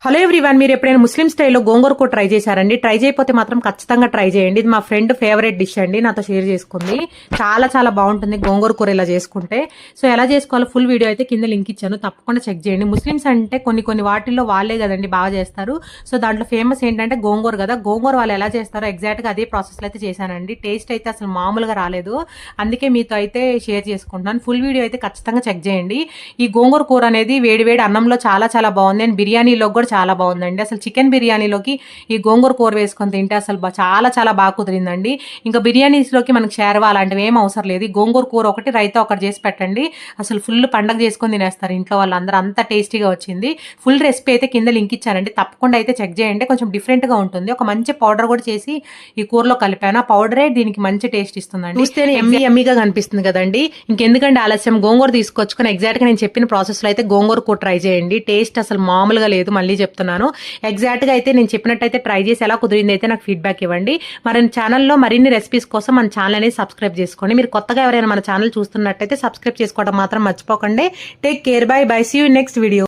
Hello everyone, మీరు ఎప్పుడైనా ముస్లిం స్టైల్లో గోంగూర కూర ట్రై చేశారండి? ట్రై చేయకపోతే మాత్రం ఖచ్చితంగా ట్రై చేయండి. ఇది మా ఫ్రెండ్ ఫేవరెట్ డిష్ అండి, నాతో షేర్ చేసుకుంది. చాలా చాలా బాగుంటుంది గోంగూర కూర ఇలా చేసుకుంటే. సో ఎలా చేసుకోవాలో ఫుల్ వీడియో అయితే కింద లింక్ ఇచ్చాను, తప్పకుండా చెక్ చేయండి. ముస్లిమ్స్ అంటే కొన్ని వాటిల్లో వాళ్ళే కదండి బాగా చేస్తారు. సో దాంట్లో ఫేమస్ ఏంటంటే గోంగూర కదా. గోంగూర వాళ్ళు ఎలా చేస్తారో ఎగ్జాక్ట్గా అదే ప్రాసెస్లో అయితే చేశానండి. టేస్ట్ అయితే అసలు మామూలుగా రాలేదు, అందుకే మీతో అయితే షేర్ చేసుకుంటున్నాను. ఫుల్ వీడియో అయితే ఖచ్చితంగా చెక్ చేయండి. ఈ గోంగూర కూర అనేది వేడి అన్నంలో చాలా చాలా బాగుంది, అండ్ బిర్యానీలో కూడా చాలా బాగుందండి. అసలు చికెన్ బిర్యానీలోకి ఈ గోంగూర కూర వేసుకొని తింటే అసలు చాలా చాలా బాగా కుదిరిందండి. ఇంకా బిర్యానీస్లోకి మనకి షేర్వా అలాంటివి ఏం అవసరం లేదు. గోంగూర కూర ఒకటి, రైతా ఒకటి చేసి పెట్టండి, అసలు ఫుల్ పండగ చేసుకొని తినేస్తారు ఇంట్లో వాళ్ళందరూ, అంత టేస్టీగా వచ్చింది. ఫుల్ రెసిపీ అయితే కింద లింక్ ఇచ్చానండి, తప్పకుండా అయితే చెక్ చేయండి. కొంచెం డిఫరెంట్గా ఉంటుంది. ఒక మంచి పౌడర్ కూడా చేసి ఈ కూరలో కలిపాను. ఆ పౌడరే దీనికి మంచి టేస్ట్ ఇస్తుందండి. చూస్తేనే ఎమ్మీగా కనిపిస్తుంది కదండి. ఇంకెందుకంటే ఆలస్యం, గోంగూర తీసుకొచ్చుకొని ఎగ్జాక్ట్గా నేను చెప్పిన ప్రాసెస్లో అయితే గోంగూర కూర ట్రై చేయండి. టేస్ట్ అసలు మామూలుగా లేదు, మళ్ళీ చెప్తున్నాను. ఎగ్జాక్ట్గా అయితే నేను చెప్పినట్టయితే ట్రై చేసి ఎలా కుదిరింది అయితే నాకు ఫీడ్బ్యాక్ ఇవ్వండి. మరి ఛానల్లో మరిన్ని రెసిపీస్ కోసం మన ఛానల్ అనేది సబ్స్క్రైబ్ చేసుకోండి. మీరు కొత్తగా ఎవరైనా మన ఛానల్ చూస్తున్నట్టయితే సబ్స్క్రైబ్ చేసుకోవడం మాత్రం మర్చిపోకండి. Take care, bye see you next video.